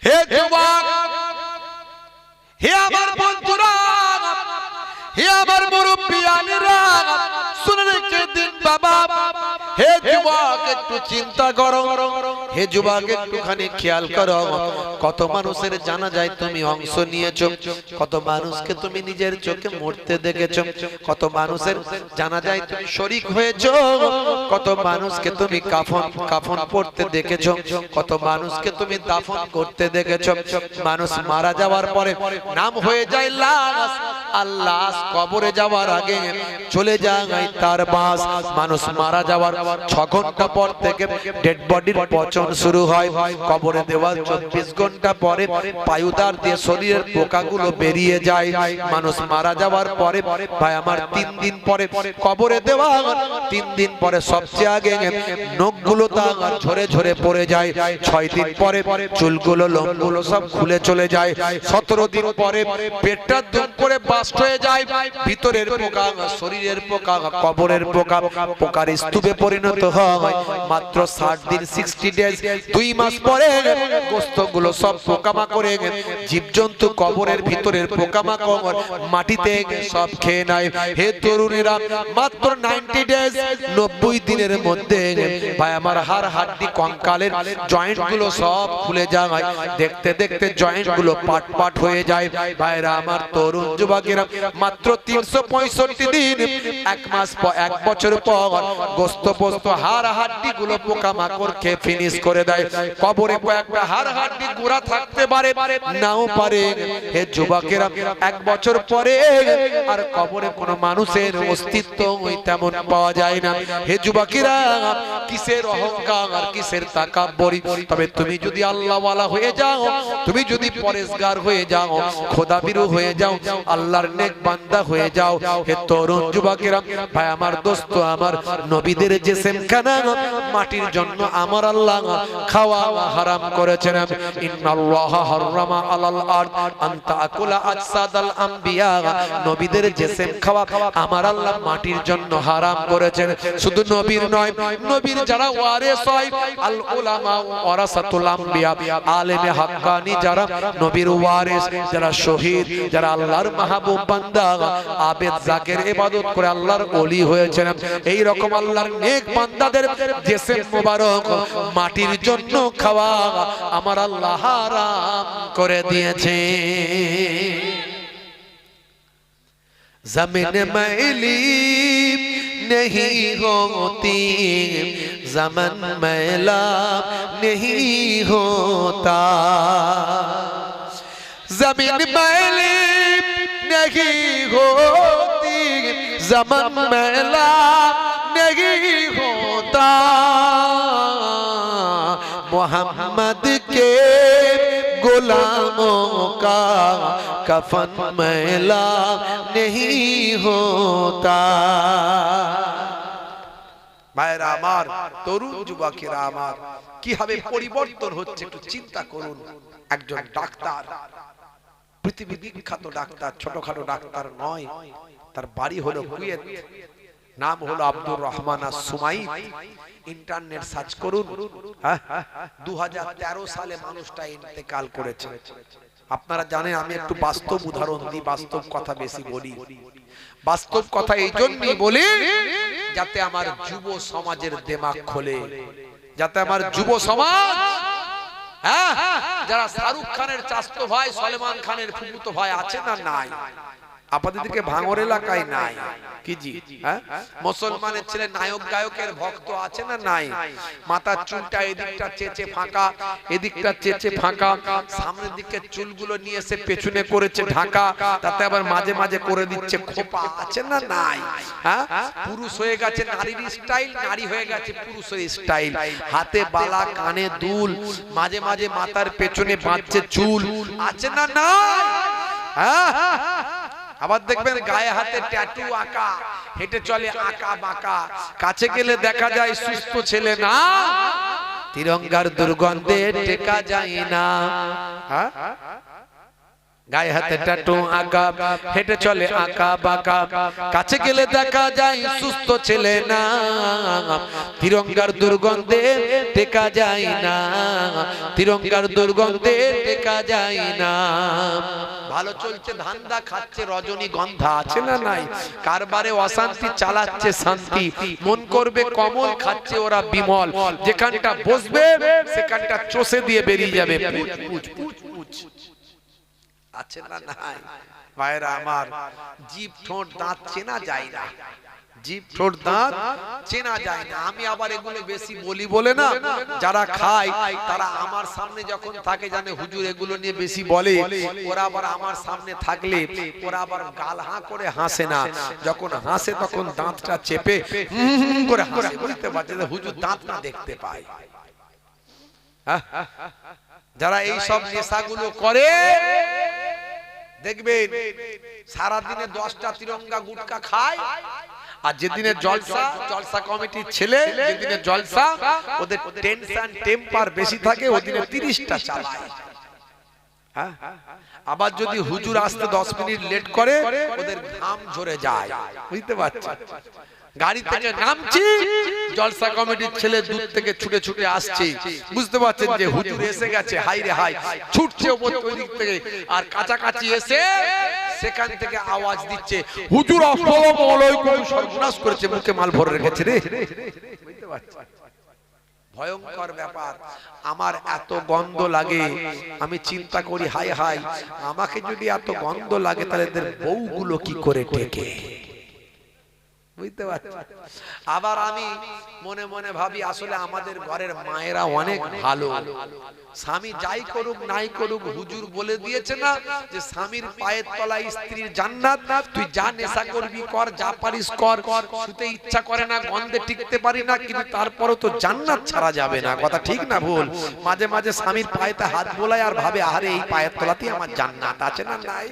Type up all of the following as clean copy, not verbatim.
হে যুবক, হে আমার বন্ধুরা, হে আমার মুরব্বিয়ানেরা, শুনে রেখে দিন বাবা। হে যুবক, একটু চিন্তা করো। হে যুবক, একটুখানি খেয়াল করো। কত মানুষের জানাজায় তুমি অংশ নিয়েছো, কত মানুষকে তুমি নিজের চোখে মরতে দেখেছো, কত মানুষের জানাজায় তুমি শরীক হয়েছো, কত মানুষকে তুমি কাফন পরতে দেখেছো, কত মানুষকে তুমি দাফন করতে দেখেছো। মানুষ মারা যাওয়ার পরে নাম হয়ে যায় লাশ, আর লাশ কবরে যাওয়ার আগে চলে যায় তার বাস। মানুষ মারা যাওয়ার 6 ঘন্টা পর থেকে ডেড বডির পচন শুরু হয়। কবরে দেওয়ার 24 ঘন্টা পরে পায়ুদার দিয়ে শরীরের পোকাগুলো বেরিয়ে যায়। মানুষ মারা যাওয়ার পরে ভাই আমার 3 দিন পরে কবরে দেওয়া, 3 দিন পরে সবচেয়ে আগে নখগুলো তার ঝরে ঝরে পড়ে যায়। 6 দিন পরে চুলগুলো লোমগুলো সব খুলে চলে যায়। 17 দিন পরে পেটটা দুম করে বাস্ট হয়ে যায়। ভিতরের পোকা, শরীরের পোকা, কবরের পোকা পোকার স্তূপে পরিণত হয়। মাত্র 60 দিন 60 ডেজ, 2 মাস পরে গোস্তগুলো সব পোকামাকড়ে, জীবজন্তু কবরের ভিতরের পোকামাকড় মাটিতে সব খেয়ে নেয়। হে তরুণীরা, মাত্র 90 ডেজ, 90 দিনের মধ্যে ভাই আমার হাড় হাড্ডি কঙ্কালের জয়েন্ট গুলো সব খুলে যায়। দেখতে দেখতে জয়েন্ট গুলো পাট পাট হয়ে যায়। ভাইরা আমার, তরুণ যুবকেরা, মাত্র 365 দিন, 1 মাস পর, 1 বছর পর গোস্ত পোস্ত হাড় হাড্ডি গুলো পোকামাকড় খেয়ে ফিনিশ করে দেয়। কবরে কয়েকটা হাড় হাড্ডি গুঁড়া থাকতে পারে, নাও পারে। হে যুবকেরা, 1 বছর পরে আর কবরে কোনো মানুষের অস্তিত্ব তেমন পাওয়া যায় না। হে যুবকেরা, কিসের অহংকার আর কিসের তাকাব্বুরি? তবে তুমি যদি আল্লাহওয়ালা হয়ে যাও, তুমি যদি পরেশগার হয়ে যাও, খোদাবিরু হয়ে যাও, আল্লাহর নেক বান্দা হয়ে যাও। হে তরুণ যুবকেরা, ভাই আমার দোস্ত আমার, নবীদের জিসমখানা মাটির জন্য আমার আল্লাহ খাওয়া হারাম করেছেন। ইন্নাল্লাহা হারামা আলাল আরদ আন তাকুলা আজসাদাল আম্বিয়া, নবীদের জিসম খাওয়া আমার আল্লাহ মাটির জন্য হারাম করেছেন। শুধু নবীর নয়, নবীর যারা ওয়ারিস হয়, আল উলামা ওয়ারাসাতুল আম্বিয়া, আলেমে হাক্কানি যারা নবীর ওয়ারিস, যারা শহীদ, যারা আল্লাহর মাহবুব বান্দা, আবেদ জাকের ইবাদত করে আল্লাহর ওলি হয়েছেন, এই রকম আল্লাহর নেক বান্দাদের জিসম মোবারক মাটির জন্য খাওয়া আমার আল্লাহ হারাম করে দিয়েছে। जमीन मैली नहीं होती, ज़मन मैला नहीं होता, ज़मीन मैली नहीं होती, ज़मन मैला नहीं होता, मोहम्मद के गुलामों का कफन मैला नहीं होता। ভাইরা আমার, তরুণ যুবকেরা আমার, কিভাবে পরিবর্তন হচ্ছে একটু চিন্তা করুন। একজন ডাক্তার, পৃথিবী বিখ্যাত ডাক্তার, ছোটখাটো ডাক্তার নয়, তার বাড়ি হলো কুয়েত, নাম হলো আব্দুর রহমান আস-সুমাইত। ইন্টারনেট সার্চ করুন। 2013 সালে মানুষটা ইন্তেকাল করেছে। আপনারা জানেন, আমি একটু বাস্তব উদাহরণ দিই, বাস্তব কথা বেশি বলি। বাস্তব কথা এই জন্যই বলি যাতে আমার যুব সমাজের দিমাগ খোলে, যাতে আমার যুব সমাজ, যারা শাহরুখ খানের চাচতো ভাই, সলমান খানের ফুফুতো ভাই আছে না নাই? আপনাদের দিকে ভাঙর এলাকায় নাই কি জি? মুসলমানের ছেলে নায়ক গায়কের ভক্ত আছে না নাই? মাথার চুলটা এদিকটা চেচে ফাঁকা, এদিকটা চেচে ফাঁকা, সামনের দিকে চুলগুলো নিয়ে এসে পেছনে করেছে ঢাকা, তাতে আবার মাঝে মাঝে করে দিচ্ছে খোপা, আছে না নাই? পুরুষ হয়ে গেছে নারীর স্টাইল, নারী হয়ে গেছে পুরুষের স্টাইল, হাতে বালা, কানে দুল, মাঝে মাঝে মাথার পেছনে বাঁধছে চুল, আছে না নাই? আবার দেখবেন গায়ে হাতে ট্যাটু আঁকা, হেঁটে চলে আঁকা বাঁকা, কাছে গেলে দেখা যায় সুস্থ ছেলে না, তিরঙ্গার দুর্গন্ধে টেকা যায় না। গায়ে হাতে ট্যাটু আঁকা, হেঁটে চলে আঁকা বাঁকা, কাছে গেলে দেখা যায় সুস্থ ছেলে না, তিরঙ্গার দুর্গন্ধে টেকা যায় না, তিরঙ্গার দুর্গন্ধে টেকা যায় না। ভালো চলছে ধান্দা, খাচ্ছে রজনীগন্ধা, আছে না নাই? কারবারে অশান্তি, চালাচ্ছে শান্তি, মন করবে কমল, খাচ্ছে ওরা বিমল, যেখানটা বসবে সেখানটা চষে দিয়ে বেরিয়ে যাবে। আছে না নাই? ভাইরা আমার, জিভ ঠোঁট দাঁত চেনা যায় না, জিভ ঠোঁট দাঁত চেনা যায় না। আমি আবার এগুলো বেশি বলি বলে না, যারা খায় তারা আমার সামনে যখন থাকে জানে হুজুর এগুলো নিয়ে বেশি বলে, ওরা আবার আমার সামনে থাকলে ওরা আবার গাল হাঁ করে হাসে না, যখন হাসে তখন দাঁতটা চেপে করে হাসে, বুঝতে পারছে হুজুর দাঁত না দেখতে পায়। যারা এই সব নেশাগুলো করে দেখবেন সারা দিনে 10টা তিরঙ্গা গুটকা খায়, আর যেদিনে জলসা, জলসা কমিটির ছেলে যেদিনে জলসা, ওদের টেনশন টেম্পার বেশি থাকে, ওদিনে 30টা চালায়। আবার যদি হুজুর আসতে 10 মিনিট লেট করে ওদের ঘাম ঝরে যায়, বুঝতে পারছেন? গাড়ি থেকে নামছি, জলসা কমিটির ছেলে দূর থেকে ছুটে ছুটে আসছে, বুঝতে পারছেন যে হুজুর এসে গেছে, হাই রে হাই, ছুটছে ওপর দিক থেকে, আর কাছাকাছি এসে সেখান থেকে আওয়াজ দিচ্ছে হুজুর আসসালামু আলাইকুম, সর্বনাশ করেছে, মুখে মাল ভরে রেখেছে রে, বুঝতে পারছেন? ভয়ঙ্কর ব্যাপার। আমার এত গন্ধ লাগে, আমি চিন্তা করি হাই হাই, আমাকে যদি এত গন্ধ লাগে তাহলে এদের বউগুলো কি করে টেকে, বুঝতে পারছেন? আবার আমি মনে মনে ভাবি আসলে আমাদের ঘরের মায়েরা অনেক ভালো, স্বামী যাই করুক নাই করুক হুজুর বলে দিয়েছে না যে স্বামীর পায়ের তলায় স্ত্রীর জান্নাত, তুই যা নেশা করবি কর, যা পারিস কর, শুতে ইচ্ছা করে না, গন্ধে টিকতে পারি না, কিন্তু তারপরও তো জান্নাত ছাড়া যাবে না। কথা ঠিক না ভুল? মাঝে মাঝে স্বামীর পায়েতে হাত বোলায় আর ভাবে আরে এই পায়ের তলাতেই আমার জান্নাত, আছে না নাই?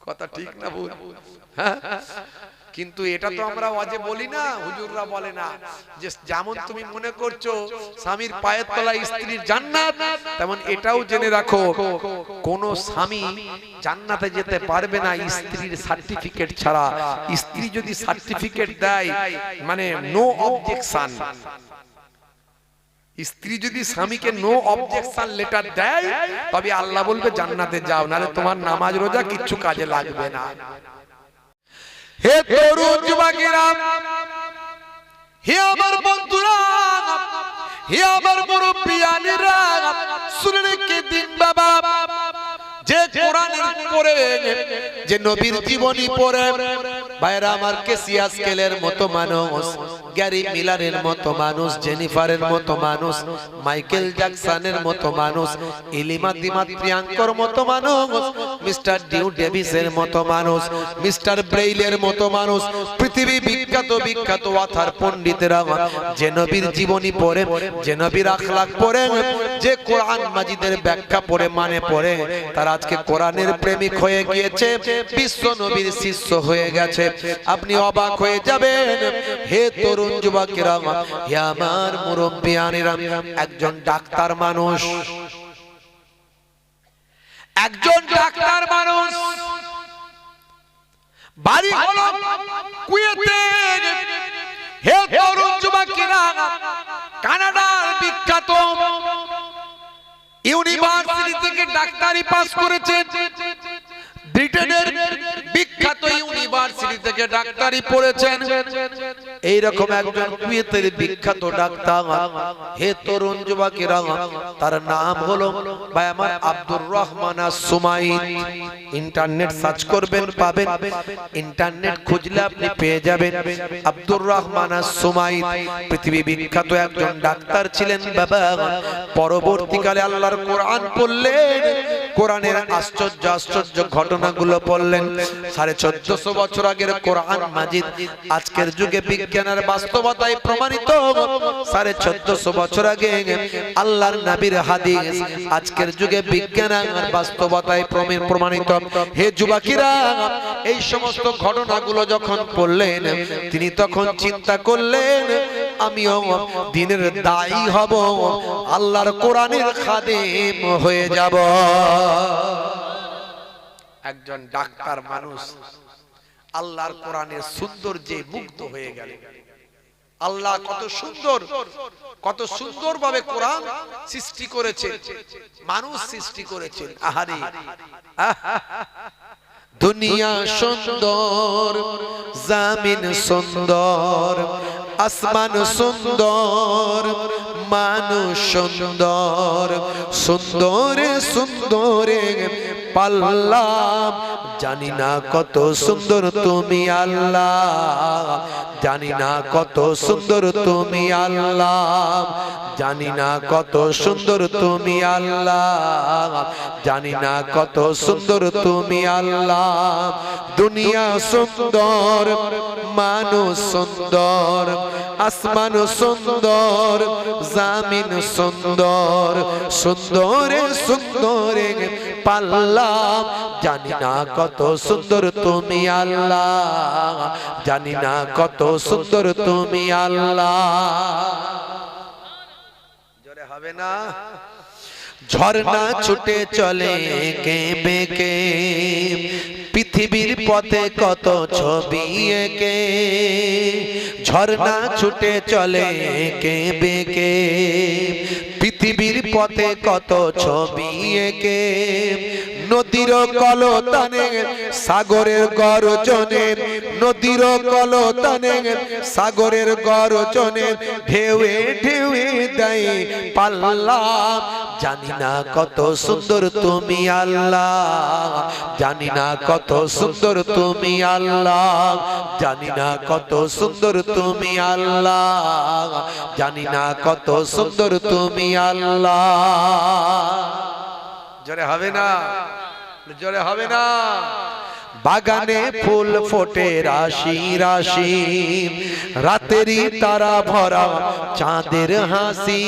কথা ঠিক না ভুল? হ্যাঁ, কিন্তু এটা তো আমরা ওয়াজে বলি না, হুজুররা বলে না যে যেমন তুমি মনে করছো স্বামীর পায়ের তলায় স্ত্রীর জান্নাত, তেমন এটাও জেনে রাখো কোন স্বামী জান্নাতে যেতে পারবে না স্ত্রীর সার্টিফিকেট ছাড়া। স্ত্রী যদি সার্টিফিকেট দেয় মানে নো অবজেকশন, স্ত্রী যদি স্বামীকে নো অবজেকশন লেটার দেয় তবে আল্লাহ বলবে জান্নাতে যাও, নাহলে তোমার নামাজ রোজা কিচ্ছু কাজে লাগবে না। হে তরুণ যুবকেরা, হে আমার বন্ধুরা, হে আমার মুরব্বিয়ানেরা, শুনে রেখে দিন বাবা, যে কোরআনের পড়ে, যে নবীর জীবনী পড়ে, ভাইরা আমার কেসিয়া স্কেলের মতো মানুষ, গ্যারি মিলারের মতো মানুষ, জেনিফারের মতো মানুষ, মাইকেল জ্যাকসনের মতো মানুষ, ইলিমা দিমাত্রিয়াঙ্কর মতো মানুষ, মিস্টার ডিউ ডেভিসের মতো মানুষ, মিস্টার ব্রেইলের মতো মানুষ, পৃথিবী বিখ্যাত বিখ্যাত ওয়াথার পণ্ডিতেরা যে নবীর জীবনী পড়ে, যে নবীর আখলাক পড়ে, যে কোরআন মাজিদের ব্যাখ্যা পড়ে মানে পড়ে, তারা আজকে কোরআনের প্রেমিক হয়ে গিয়েছে, বিশ্ব নবীর শিষ্য হয়ে গেছে। আপনি অবাক হয়ে যাবেন। হে তরুণ যুবকেরা, হে আমার মুরব্বিয়ানেরা, একজন ডাক্তার মানুষ, একজন ডাক্তার মানুষ, বাড়ি হলো কুয়েতে। হে তরুণ যুবকেরা, কানাডার বিখ্যাত ইউনিভার্সিটি থেকে ডাক্তারি পাস করেছেন, ব্রিটেনের বিখ্যাত ইউনিভার্সিটি থেকে ডাক্তারি পড়েছেন, এইরকম একজন কুয়েতের বিখ্যাত ডাক্তার। হে তরুণ যুবকেরা, তার নাম হলো ভাই আমার আব্দুর রহমান আস-সুমাইত। ইন্টারনেট সার্চ করবেন পাবেন, ইন্টারনেট খুঁজলে আপনি পেয়ে যাবেন। আব্দুর রহমান আস-সুমাইত পৃথিবী বিখ্যাত একজন ডাক্তার ছিলেন বাবা। পরবর্তীকালে আল্লাহর কোরআন পড়লেন, কোরআনের আশ্চর্য আশ্চর্য ঘটনাগুলো পড়লেন। 1450 বছর আগের কোরআন মাজিদ আজকের যুগে বিজ্ঞানের বাস্তবতায় প্রমাণিত। 1450 বছর আগে আল্লাহর নবীর হাদিস আজকের যুগে বিজ্ঞানের বাস্তবতায় প্রমাণিত। হে যুবকেরা, এই সমস্ত ঘটনাগুলো যখন পড়লেন, তিনি তখন চিন্তা করলেন আমিও দ্বীনের দায়ী হব, আল্লাহর কোরআনের খাদেম হয়ে যাব। একজন ডাক্তার মানুষ আল্লাহর কোরআনের সৌন্দর্যে মুগ্ধ হয়ে গেল। আল্লাহ কত সুন্দর ভাবে কোরআন সৃষ্টি করেছেন, মানুষ সৃষ্টি করেছেন। আহারে দুনিয়া সুন্দর, জামিন সুন্দর, আসমান সুন্দর, মানুষ সুন্দর, সুন্দরে সুন্দরে পাল্লা, জানি না কত সুন্দর তুমি আল্লাহ, জানি না কত সুন্দর তুমি আল্লাহ, জানি না কত সুন্দর তুমি আল্লাহ, জানি না কত সুন্দর তুমি আল্লাহ। দুনিয়া সুন্দর, মানুষ সুন্দর, আসমান সুন্দর, জামিন সুন্দর, সুন্দরে সুন্দরে পাল্লা, জানি না কত সুন্দর তুমি আল্লাহ, জানি না কত সুন্দর তুমি আল্লাহ। জোরে হবে না? ঝর্ণা ছুটে চলে কে বেকে, পৃথিবীর পথে কত ছবি এঁকে, ঝর্ণা ছুটে চলে কে বেকে, পৃথিবীর পথে কত ছবি এঁকে, নদীর কলতানে সাগরের গর্জনে, নদীর কলতানে সাগরের গর্জনে ঢেউয়ে ঢেউয়ে দেয় পাল্লা, জানি না কত সুন্দর তুমি আল্লাহ, জানি না কত সুন্দর তুমি আল্লাহ, জানি না কত সুন্দর তুমি আল্লাহ, জানি না কত সুন্দর তুমি আল্লাহ। জোরে হবে না? জোরে হবে না? বাগানে ফুল ফোটে রাশি রাশি, রাতেরই তারা ভরা চাঁদের হাসি,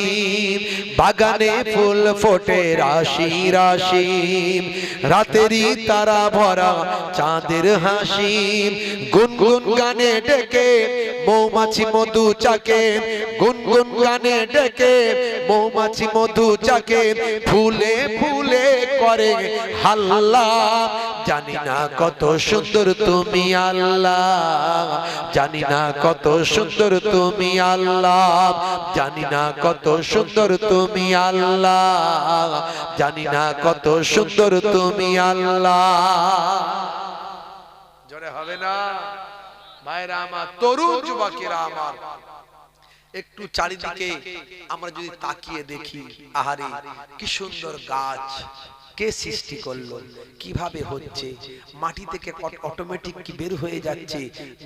বাগানে ফুল ফোটে রাশি রাশি, রাতেরই তারা ভরা চাঁদের হাসি, গুনগুন গানে ডেকে মৌমাছি মধু চাকে, গুনগুন গানে ডেকে মৌমাছি মধু চাকে, ফুলে ফুলে করে হাল্লা, জানি না কত সুন্দর তুমি আল্লাহ, জানি না কত সুন্দর তুমি আল্লাহ, জানি না কত সুন্দর তুমি আল্লাহ, জানি না কত সুন্দর তুমি আল্লাহ। জোরে হবে না? ভাইরা আমার, তরুণ যুবকেরা আমার, একটু চারিদিকে আমরা যদি তাকিয়ে দেখি, আহারে কি সুন্দর গাছ, কে সৃষ্টি করলো, কিভাবে হচ্ছে, মাটি থেকে অটোমেটিক কি বের হয়ে যাচ্ছে,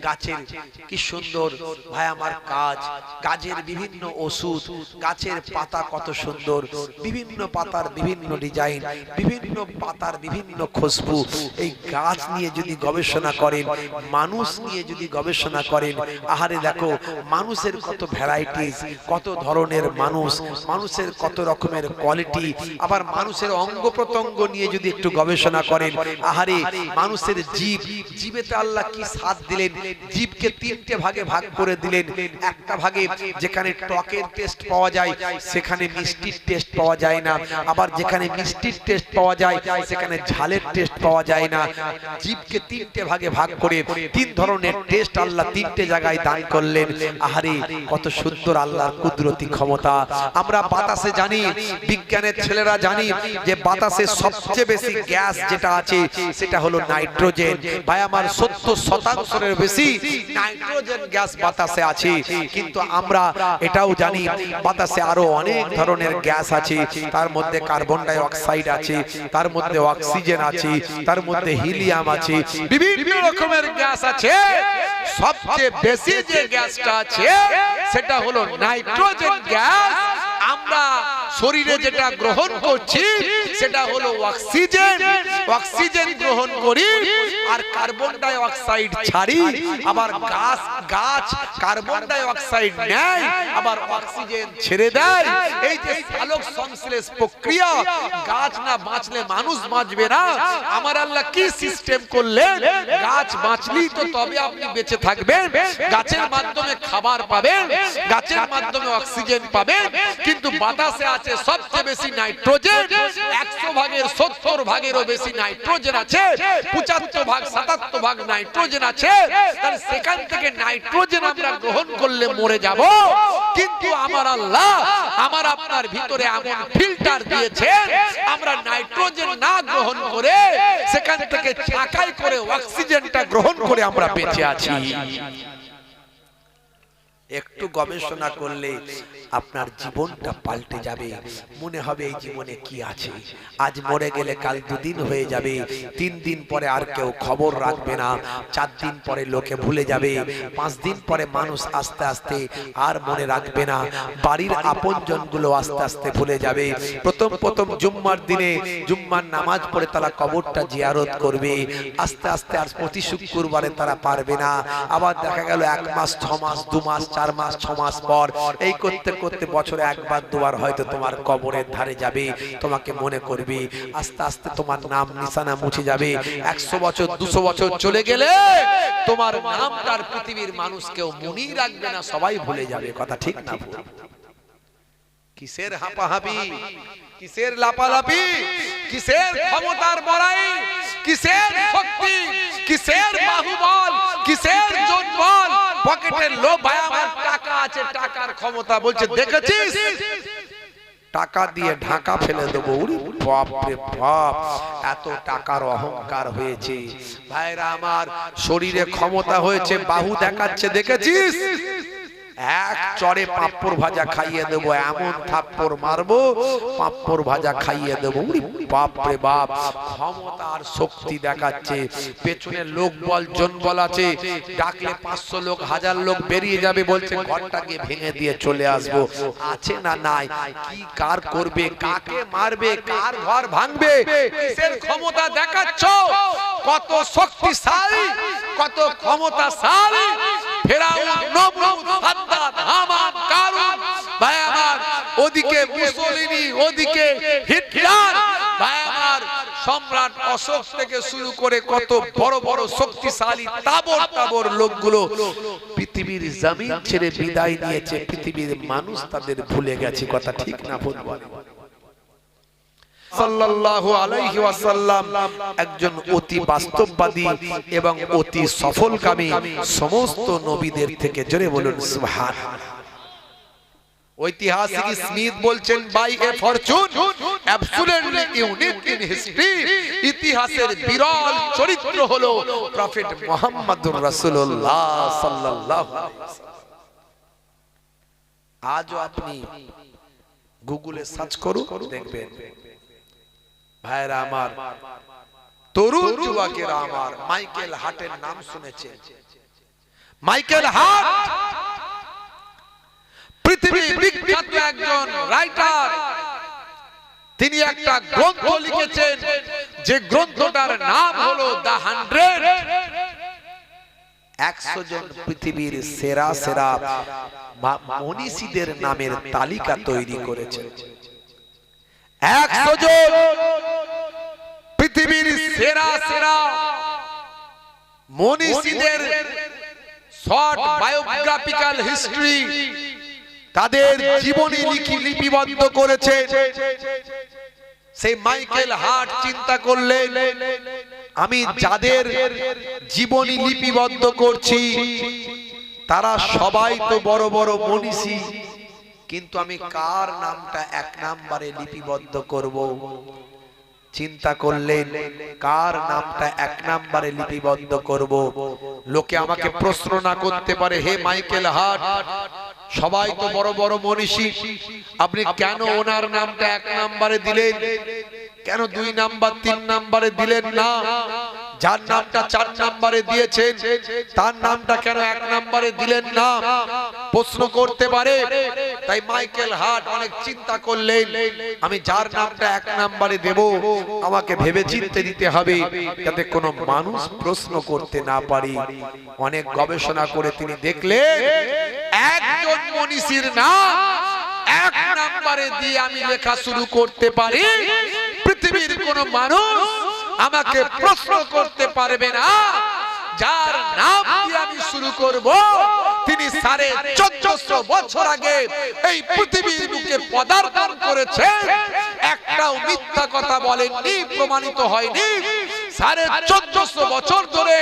গাছের কি সুন্দর ভাই আমার কাজ, গাছের বিভিন্ন ওষুধ, গাছের পাতা কত সুন্দর, বিভিন্ন পাতার বিভিন্ন ডিজাইন, বিভিন্ন পাতার বিভিন্ন খুশবু। এই গাছ নিয়ে যদি গবেষণা করেন, মানুষ নিয়ে যদি গবেষণা করেন, আহারে দেখো মানুষের কত ভ্যারাইটিস, কত ধরনের মানুষ, মানুষের কত রকমের কোয়ালিটি, আবার মানুষের অঙ্গ প্রত্যঙ্গ নিয়ে যদি একটু গবেষণা করেন, আহারে মানুষের জীব, জীবেতে আল্লাহ কি স্বাদ দিলেন, জীবকে তিনটে ভাগে ভাগ করে দিলেন। একটা ভাগে যেখানে টকের টেস্ট পাওয়া যায় সেখানে মিষ্টির টেস্ট পাওয়া যায় না, আবার যেখানে মিষ্টির টেস্ট পাওয়া যায় সেখানে ঝালের টেস্ট পাওয়া যায় না। জীবকে তিনটে ভাগে ভাগ করে তিন ধরনের টেস্ট আল্লাহ তিনটে জায়গায় দান করলেন। আহারে কত সুন্দর আল্লাহর কুদরতি ক্ষমতা। আমরা বাতাসে জানি, বিজ্ঞানের ছেলেরা জানি যে বাতাসে সবচেয়ে বেশি গ্যাস যেটা আছে সেটা হলো নাইট্রোজেন। ভাই আমার 70% বেশি নাইট্রোজেন গ্যাস বাতাসে আছে। কিন্তু আমরা এটাও জানি বাতাসে আরো অনেক ধরনের গ্যাস আছে, তার মধ্যে কার্বন ডাই অক্সাইড আছে, তার মধ্যে অক্সিজেন আছে, তার মধ্যে হিলিয়াম আছে, বিভিন্ন রকমের গ্যাস আছে। সবচেয়ে বেশি যে গ্যাসটা আছে সেটা হলো নাইট্রোজেন গ্যাস। আমরা শরীরে যেটা গ্রহণ করছি সেটা হলো অক্সিজেন, অক্সিজেন গ্রহণ করি আর কার্বন ডাই অক্সাইড ছাড়ি। আবার গাছ কার্বন ডাই অক্সাইড নেয় আবার অক্সিজেন ছেড়ে দেয়। এই যে সালোক সংশ্লেষ প্রক্রিয়া, গাছ না বাঁচলে মানুষ বাঁচবে না। আমার আল্লাহ কি সিস্টেম করলেন, গাছ বাঁচলেই তো তবে আপনি বেঁচে থাকবেন। গাছের মাধ্যমে খাবার পাবেন, গাছের মাধ্যমে অক্সিজেন পাবেন। কিন্তু বাতাসে আছে সবচেয়ে বেশি নাইট্রোজেন, 100 ভাগের 70 ভাগেরও বেশি নাইট্রোজেন আছে, 75 ভাগ 77 ভাগ নাইট্রোজেন আছে, তাহলে সেখান থেকে নাইট্রোজেন আমরা গ্রহণ করলে মরে যাব। কিন্তু আমার আল্লাহ আমার আপনার ভিতরে এমন ফিল্টার দিয়েছেন, আমরা নাইট্রোজেন না গ্রহণ করে সেখান থেকে ছাঁকাই করে অক্সিজেনটা গ্রহণ করে আমরা বেঁচে আছি। একটু গবেষণা করলে আপনার জীবনটা পাল্টে যাবে। মনে হবে এই জীবনে কি আছে, আজ মরে গেলে কাল 2 দিন হয়ে যাবে, 3 দিন পরে আর কেউ খবর রাখবে না, 4 দিন পরে লোকে ভুলে যাবে, 5 দিন পরে মানুষ আস্তে আস্তে আর মনে রাখবে না, বাড়ির আপনজনগুলো আস্তে আস্তে ভুলে যাবে। প্রথম জুম্মার দিনে জুম্মার নামাজ পড়ে তারা কবরটা জিয়ারত করবে, আস্তে আস্তে আর প্রতি শুক্রবারে তারা পারবে না। আবার দেখা গেল 1 মাস 6 মাস 2 মাস 4 মাস 6 মাস পর এই করতে করতে বছরে 1 বার 2 বার হয়তো তোমার কবরের ধারে যাবে, তোমাকে মনে করবে, আস্তে আস্তে তোমার নাম নিশানা মুছে যাবে। 100 বছর 200 বছর চলে গেলে তোমার নামটার পৃথিবীর মানুষ কেউ মনেই রাখবে না, সবাই ভুলে যাবে। কথা ঠিক না? কিসের হাঁপাহাঁপি, কিসের লাপালাপি, কিসের ক্ষমতার বড়াই, কিসের শক্তি, কিসের বাহুবল, কিসের জনবল, পকেটের লোভ। ভাই আমার টাকা আছে, টাকার ক্ষমতা, বলছে দেখেছিস টাকা দিয়ে ঢাকা ফেলে দেবো। বাপ রে বাপ, এত টাকার অহংকার হয়েছে। ভাইরা আমার শরীরে ক্ষমতা হয়েছে, বাহু দেখাচ্ছে, দেখেছিস? 1 চড়ে পাঁপড় ভাজা খাইয়ে দেবো, এমন থাপ্পড় মারবো পাঁপড় ভাজা খাইয়ে দেবো। বাপ রে বাপ, ক্ষমতা আর শক্তি দেখাচ্ছে। পেছনে লোক বল জনবল আছে, ডাকলে 500 লোক 1000 লোক বেরিয়ে যাবে, বলছে ঘরটাকে ভেঙে দিয়ে চলে আসবো। আছে না নাই? কি কার করবে, কাকে মারবে, কার ঘর ভাঙবে, কিসের ক্ষমতা দেখাচ্ছ? কত শক্তিশালী, কত ক্ষমতাশালী ফেরাউন, নমরুদ, সাদ্দাত, হামান, কারুন। ভাই আমার ওদিকে মুসলিনি, ওদিকে হিটলার। ভাই আমার সম্রাট অশোক থেকে শুরু করে কত বড় বড় শক্তিশালী তাবর তাবর লোকগুলো পৃথিবীর জমিন ছেড়ে বিদায় নিয়েছে। পৃথিবীর মানুষ তাদের ভুলে গেছে। কথা ঠিক না ভুল বলে? সাল্লাল্লাহু আলাইহি ওয়াসাল্লাম একজন অতি বাস্তববাদী এবং অতি সফলকামী সমস্ত নবীদের থেকে। জোরে বলুন সুবহানাল্লাহ। ঐতিহাসিক স্মিথ বলছেন, by a fortune absolutely unique in history, ইতিহাসের বিরল চরিত্র হলো প্রফেট মুহাম্মদুর রাসূলুল্লাহ সাল্লাল্লাহু আলাইহি ওয়াসাল্লাম। আজও আপনি গুগলে সার্চ করুন, দেখবেন। ভাইরা আমার, তরুণ যুবকেরা আমার, মাইকেল হার্টের নাম শুনেছে? মাইকেল হার্ট পৃথিবীর বিখ্যাত একজন রাইটার। তিনি একটা গ্রন্থ লিখেছেন, যে গ্রন্থটার নাম হলো দ্য 100। 100 জন পৃথিবীর সেরা সেরা মনীষীদের নামের তালিকা তৈরি করেছেন। 100 জন পৃথিবীর সেরা সেরা মনীষীদের শর্ট বায়োগ্রাফিক্যাল হিস্ট্রি, তাদের জীবনী লিপিবদ্ধ করেছে। সেই মাইকেল হার্ট চিন্তা করলেন, আমি যাদের জীবনী লিপিবদ্ধ করছি তারা সবাই তো বড় বড় মনীষী, কিন্তু আমি কার নামটা 1 নম্বরে লিপিবদ্ধ করব? চিন্তা করলেন, কার নামটা 1 নম্বরে লিপিবদ্ধ করব? লোকে আমাকে প্রশ্ন না করতে পারে, হে মাইকেল হার্ট, সবাই তো বড় বড় মনীষী, আপনি কেন ওনার নামটা 1 নম্বরে দিলেন? কেন 2 নাম্বার 3 নম্বরে দিলেন না? যার নামটা 4 নম্বরে দিয়েছেন তার নামটা কেন 1 নম্বরে দিলেন না? প্রশ্ন করতে পারে। তাই মাইকেল হার্ট অনেক চিন্তা করলেন, আমি যার নামটা 1 নম্বরে দেব আমাকে ভেবেচিন্তে দিতে হবে যাতে কোনো মানুষ প্রশ্ন করতে না পারে। অনেক গবেষণা করে তিনি দেখলেন, একজন মনীষীর নাম 1 নম্বরে দিয়ে আমি লেখা শুরু করতে পারি, পৃথিবীর কোনো মানুষ আমাকে প্রশ্ন করতে পারবে না। যার নাম দিয়ে আমি শুরু করব তিনি 1450 বছর আগে এই পৃথিবীর বুকে পদার্পণ করেছেন, একটাও মিথ্যা কথা বলেননি, প্রমাণিত হয়নি। 1450 বছর ধরে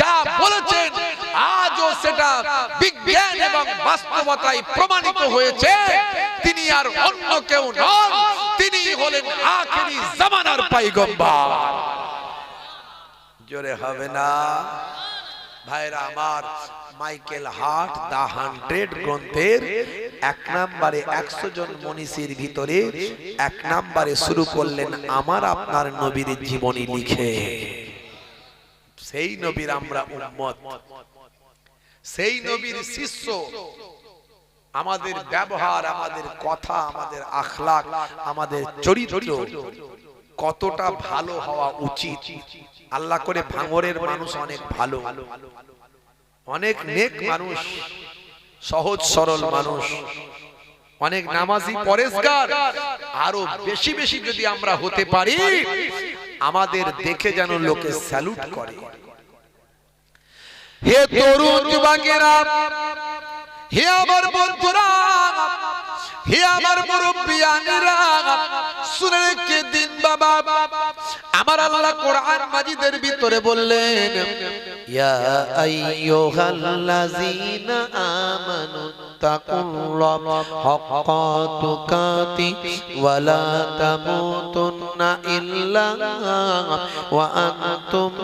যা বলেছেন আজও সেটা বিজ্ঞান এবং বাস্তবতায় প্রমাণিত হয়েছে। তিনি আর অন্য কেউ নন, তিনি হলেন আখেরি জামানার পয়গম্বর। জোরে হবে না ভাইরা আমার? মাইকেল হার্ট দা 100 গ্রন্থের 1 নম্বরে 100 জন মনীষীর ভিতরে 1 নম্বরে শুরু করলেন আমার আপনার নবীর জীবনী লিখে। সেই নবীর আমরা উম্মত, সেই নবীর শিষ্য। আমাদের ব্যবহার, আমাদের কথা, আমাদের আখলাক, আমাদের চরিত্র কতটা ভালো হওয়া উচিত। আল্লাহ করে ভাঙরের মানুষ অনেক ভালো, অনেক নেক মানুষ, সহজ সরল মানুষ, অনেক নামাজি পরেজগার। আরো বেশি বেশি যদি আমরা হতে পারি, আমাদের দেখে যেন লোকে স্যালুট করে। হে তরুণ যুবকেরা, হে আমার বন্ধুরা, হে আমার মুরব্বিয়ানেরা, শুনে রেখে দিন বাবা। আমার আল্লাহ কোরআন মাজিদের ভিতরে বললেন, ইয়া আইয়ুহাল্লাযীনা আমানু তাকুল্লাহা হাক্কা তুকাতি ওয়া লা তামুতুন্না ইল্লা ওয়া আনতুম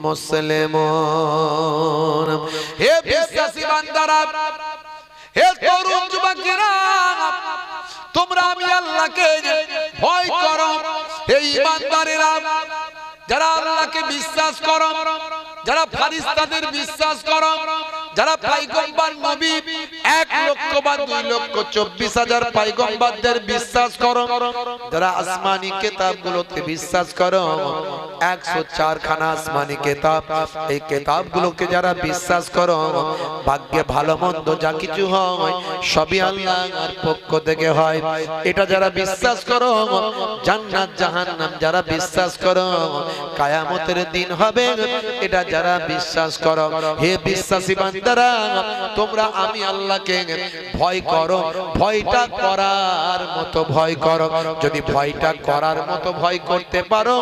মুসলিমুন। হে বিশ্বাসী বান্দারা, হে তরুণ যুবকেরা, তোমরা আমি আল্লাহকে ভয় করো। হে ঈমানদারেরা, যারা আল্লাহকে বিশ্বাস করো, যারা ফেরেশতাদের বিশ্বাস করো, যারা পয়গম্বর নবী 1 লক্ষ বা 2 লক্ষ 24,000 পয়গম্বরদের বিশ্বাস করো, যারা আসমানি কিতাবগুলোতে বিশ্বাস করো, 104 খানা আসমানি কিতাব, এই কিতাবগুলোকে যারা বিশ্বাস করো, ভাগ্যে ভালো মন্দ যা কিছু হয় সবই আল্লাহর পক্ষ থেকে হয়, এটা যারা বিশ্বাস করো, জান্নাত জাহান্নাম যারা বিশ্বাস করো, কিয়ামতের দিন হবে, এটা যারা বিশ্বাস করো, হে বিশ্বাসী বান্দারা, তোমরা আমি আল্লাহকে ভয় করো। ভয়টা করার মতো ভয় করো। যদি ভয়টা করার মতো ভয় করতে পারো,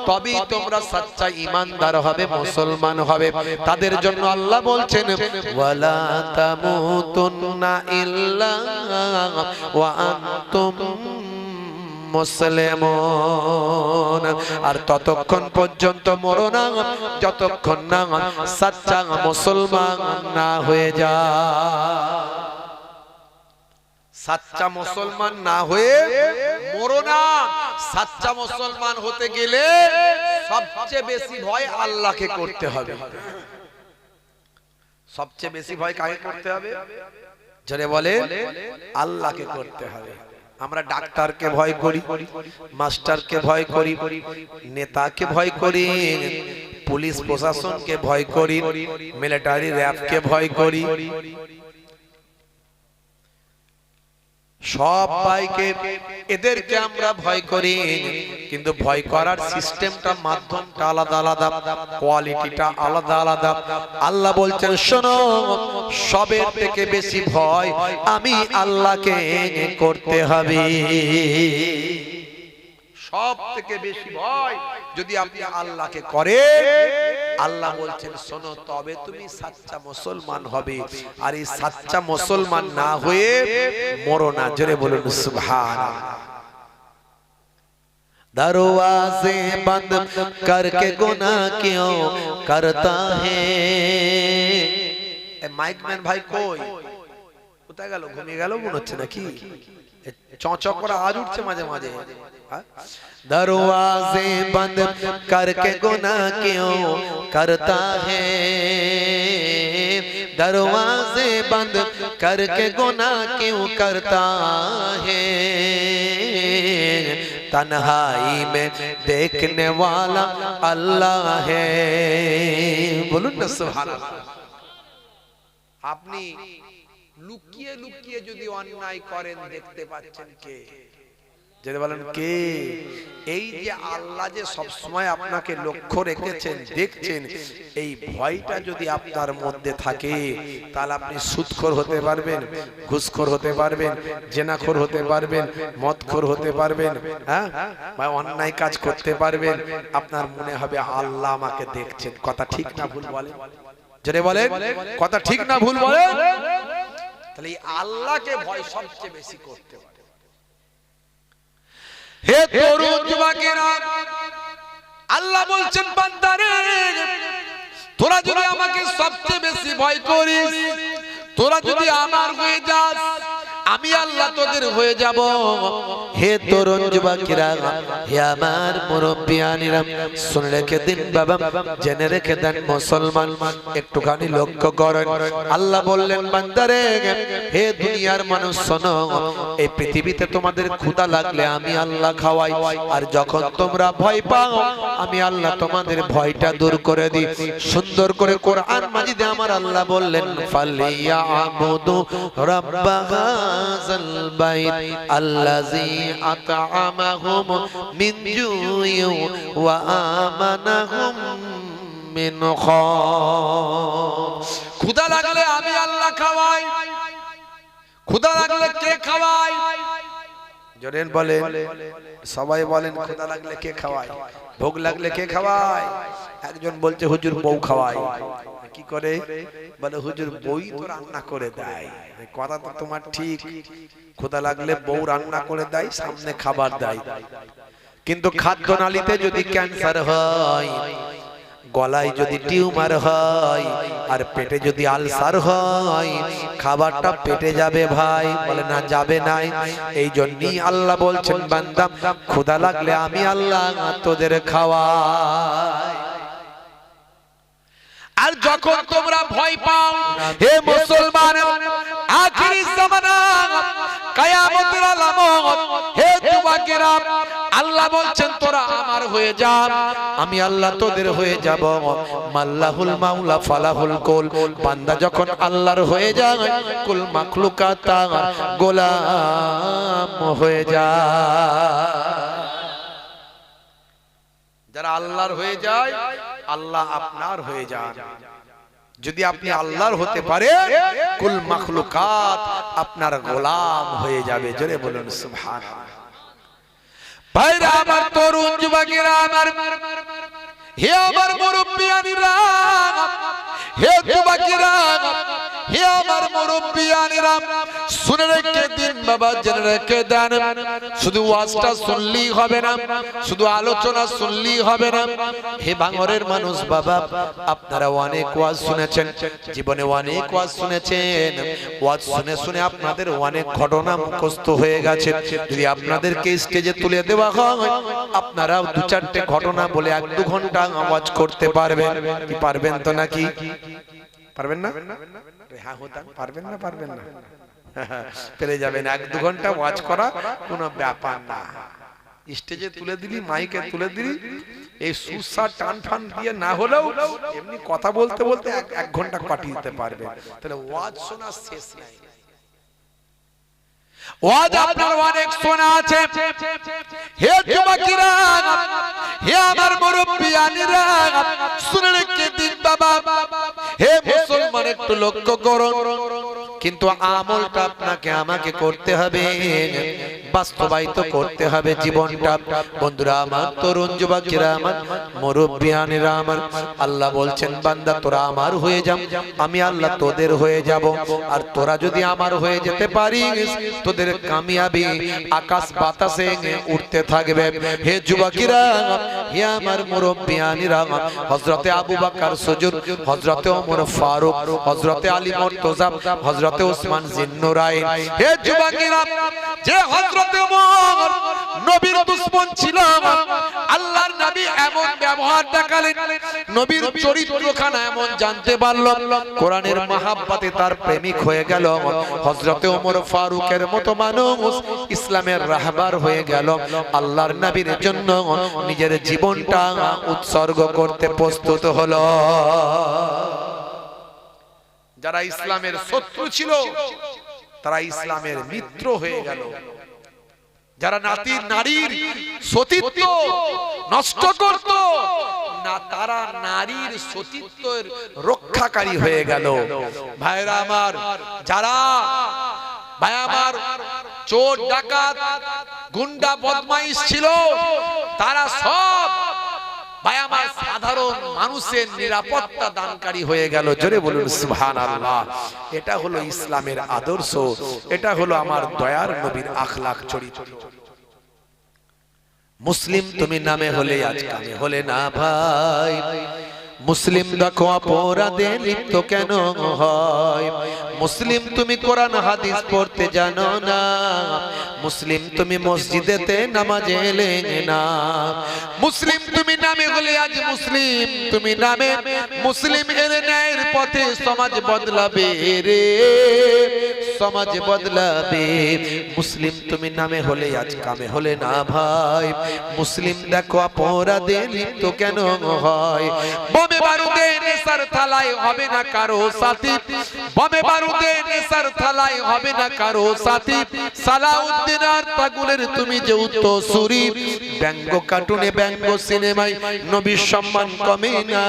তবেই তোমরা সচ্চা ঈমানদার হবে, মুসলমান হবে। তাদের জন্য আল্লাহ বলছেন, ওয়ালা তামুতুন্না ইল্লা ওয়া আনতুম মুসলিমুন। আর ততক্ষণ পর্যন্ত মরো না যতক্ষণ না সচ্চা মুসলমান না হয়ে যায়। সচ্চা মুসলমান না হয়ে মরো না। সচ্চা মুসলমান হতে গেলে সবচেয়ে বেশি ভয় আল্লাহকে করতে হবে। সবচেয়ে বেশি ভয় কাকে করতে হবে? যারা বলে আল্লাহকে করতে হবে। আমরা ডাক্তারকে ভয় করি, মাস্টারকে ভয় করি, নেতাকে ভয় করি, পুলিশ প্রশাসনকে ভয় করি, মিলিটারি র্যাবকে ভয় করি, সবাইকে এদেরকে আমরা ভয় করি। কিন্তু ভয় করার সিস্টেমটা, মাধ্যমটা আলাদা আলাদা, কোয়ালিটিটা আলাদা আলাদা। আল্লাহ বলছেন, শোনো, সবের থেকে বেশি ভয় আমি আল্লাহকে করতে হবে। সব থেকে বেশি ভয় যদি আপনি আল্লাহকে করে, আল্লাহ বলছেন, শোনো, তবে তুমি সাচ্চা মুসলমান হবে। আর এই সাচ্চা মুসলমান না হয়ে মরো না। জোরে বলুন সুবহানাল্লাহ। दरवाजे बंद करके गुनाह क्यों करता है? माइक मैन भाई कोई কোথায় গেল? ঘুমিয়ে গেল মনে হচ্ছে নাকি? চঁচক করে আওয়াজ উঠছে মাঝে মাঝে। दरवाजे बंद करके गुनाह क्यों करता है? दरवाजे बंद करके गुनाह क्यों करता है? तन्हाई में देखने वाला अल्लाह है। बोलून ना सुभान अल्लाह। আপনি লুকিয়ে লুকিয়ে যদি অন্যায় করেন, দেখতে পাচ্ছেন কে? যদি বলেন কে? এই যে আল্লাহ যে সব সময় আপনাকে লক্ষ্য রেখেছেন, দেখছেন, এই ভয়টা যদি আপনার মধ্যে থাকে তাহলে আপনি সুদখোর হতে পারবেন, ঘুষখোর হতে পারবেন, জেনাখোর হতে পারবেন, মদখোর হতে পারবেন, হ্যাঁ, বা অন্যায় কাজ করতে পারবেন। আপনার মনে হবে আল্লাহ আমাকে দেখছেন। কথা ঠিক না ভুল বলেন? জোরে বলেন, কথা ঠিক না ভুল বলেন? তাহলে এই আল্লাহকে ভয় সবচেয়ে বেশি করতে হবে। হে তরুণ যুবকেরা, আল্লাহ বলছেন বান্দারে, তোরা যদি আমাকে সবচেয়ে বেশি ভয় করিস, তোরা যদি আমার হয়ে যাস, আমি আল্লাহ তোদের হয়ে যাব। হে তরুণ যুবকেরা, হে আমার মুরব্বিয়ানিরা, শুনে রেখে দিন বাবা, জেনে রেখে দেন মুসলমান, একটুখানি লক্ষ্য করেন। আল্লাহ বললেন বান্দারে, হে দুনিয়ার মানুষ শোনো, এই পৃথিবীতে তোমাদের ক্ষুধা লাগলে আমি আল্লাহ খাওয়াই, আর যখন তোমরা ভয় পাও আমি আল্লাহ তোমাদের ভয়টা দূর করে দিই। সুন্দর করে কোরআন মাজিদে আমার আল্লাহ বললেন, ফালিয়াবুদু রাব্বা হাযাল বাইত আল্লাযী আত'আমাহুম মিন জু'ইন ওয়া আমানাহুম মিন খাউফ। ক্ষুধা লাগলে আমি আল্লাহ খাওয়াই। ক্ষুধা লাগলে কে খাওয়ায়? জোরেন বলেন, সবাই বলেন, ক্ষুধা লাগলে কে খাওয়ায়? ভোগ লাগলে কে খাওয়ায়? একজন বলছে হুজুর বউ খাওয়ায়। কি করে? বলে হুজুর বই তো রান্না করে দেয়। কথা তো তোমার ঠিক, ক্ষুধা লাগলে বউ রান্না করে দেয়, সামনে খাবার দেয়, কিন্তু খাদ্যনালীতে যদি ক্যান্সার হয়, গলায় যদি টিউমার হয়, আর পেটে যদি আলসার হয়, খাবারটা পেটে যাবে ভাই। বলে না, যাবে নাই। এই জন্যই আল্লাহ বলছেন বান্দা, ক্ষুধা লাগলে আমি আল্লাহ তোদের খাওয়াই। আর যখন তোমরা ভয় পাও হে মুসলমান, আখিরি জামানা, কিয়ামতের আলামত, হে যুবকেরা, আল্লাহ বলছেন তোরা আমার হয়ে যা, আমি আল্লাহ তোদের হয়ে যাব। মাল্লাহুল মাওলা ফালাহুল কুল। বান্দা যখন আল্লাহর হয়ে যায়, কুল মাখলুকাত তার গোলাম হয়ে যায়। যারা আল্লাহর হয়ে যায়, আল্লাহ আপনার হয়ে যান। যদি আপনি আল্লাহর হতে পারে, কুল মাখলুকাত আপনার গোলাম হয়ে যাবে। জোরে বলুন সুবহানাল্লাহ। ভাইরা আমার, তরুণ যুবকেরা আমার, হে আমার মুরব্বিয়ানিরা, হে যুবকেরা, হে আমার মুরব্বিয়ানিরা, শুনে রেখে দিন বাবা, জেনে রেখে দেন। শুধু ওয়াজটা শুনলেই হবে না, শুধু আলোচনা শুনলেই হবে না। হে ভাঙরের মানুষ বাবা, আপনারা অনেক ওয়াজ শুনেছেন, জীবনে অনেক ওয়াজ শুনেছেন। ওয়াজ শুনে শুনে আপনাদের অনেক ঘটনা মুখস্থ হয়ে গেছে। যদি আপনাদেরকে স্টেজে তুলে দেওয়া হয়, আপনারা দু চারটে ঘটনা বলে 1-2 ঘন্টা আওয়াজ করতে পারবেন। কি পারবেন তো নাকি? পারবেন না? হ্যাঁ হতাম, পারবেন না? পারবেন না? পেরে যাবেন। 1-2 ঘন্টা ওয়াজ করা কোনো ব্যাপার না। স্টেজে তুলে দিলি, মাইকে তুলে দিলি, এই সুসা টান টান দিয়ে না হলেও এমনি কথা বলতে বলতে 1 ঘন্টা কাটিয়ে দিতে পারবে। তাহলে ওয়াজ শোনা শেষ নাই। ওয়াজ আপনার অনেক শোনা আছে। হে যুবকেরা, হে আমার মুরব্বিয়ানিরা, শুনে রেখে দিন বাবা, হে মুসলমান, একটু লক্ষ্য করুন। কিন্তু আমলটা আপনাকে আমাকে করতে হবে, বাস্তবায়িত করতে হবে জীবনটা। বন্ধুরা আমার, তরুণ যুবকেরা আমার, মুরব্বিয়ানেরা আমার, আল্লাহ বলছেন বান্দা তোরা আমার হয়ে যা, আমি আল্লাহ তোদের হয়ে যাব। আর তোরা যদি আমার হয়ে যেতে পারিস, তোদের কামিয়াবি আকাশ বাতাসে উঠতে থাকবে। হে যুবকেরা, হে আমার মুরব্বিয়ানেরা, হযরতে আবু বকর সিদ্দিক, হযরতে ওমর ফারুক, হযরতে আলী মুর্তজা, হযরতে ওসমান জিন্নুরাইন। হে যুবকেরা, যে হযরতে ওমর নবীর দুশমন ছিল, আল্লাহর নবী এমন ব্যবহার দেখালেন, নবীর চরিত্রখানা এমন জানতে পারল, কোরআনের মহাব্বতে তার প্রেমিক হয়ে গেল। হযরতে ওমর ফারুকের মতো মানুষ ইসলামের রাহবার হয়ে গেল। আল্লাহর নবীর জন্য নিজের জীবনটা উৎসর্গ করতে প্রস্তুত হলো। যারা ইসলামের শত্রু ছিল, তারা ইসলামের মিত্র হয়ে গেল। যারা নারীর সতীত্ব নষ্ট করত না, তারা নারীর সতীত্বের রক্ষাকারী হয়ে গেল। ভাইরা আমার, যারা ভাই আমার চোর ডাকাত গুন্ডা বদমাইশ ছিল, তারা সব ভাই আমার সাধারণ মানুষের নিরাপত্তা দানকারী হয়ে গেল। জোরে বলুন সুবহানাল্লাহ। এটা হলো ইসলামের আদর্শ, এটা হলো আমার দয়ার নবীর আখলাক চরিত্র। মুসলিম তুমি নামে হলে আজ কামে হলে না ভাই। মুসলিম দেখো অপরাধে লিপ্ত কেন হয়? মুসলিম তুমি কোরআন হাদিস পড়তে জানো না, মুসলিম তুমি মসজিদেতে নামাজে এলে না, মুসলিম তুমি নামে হলে আজ মুসলিম তুমি নামে মুসলিম এর ন্যায়ের পথে সমাজ বদলাবে রে, সমাজ বদলাবে। মুসলিম তুমি নামে হলে আজ কামে হলে না ভাই। মুসলিম দেখো অপরাধে লিপ্ত কেন হয়? বমে বারুদে নেশার থালায় হবে না কারো সাথী, বমে বারুদে নেশার থালায় হবে না কারো সাথী। সালাউদ্দিন আর পাগলের তুমি যে উত্তরসূরি, ব্যঙ্গ কার্টুনে ব্যঙ্গ সিনেমায় নবীর সম্মান কমে না,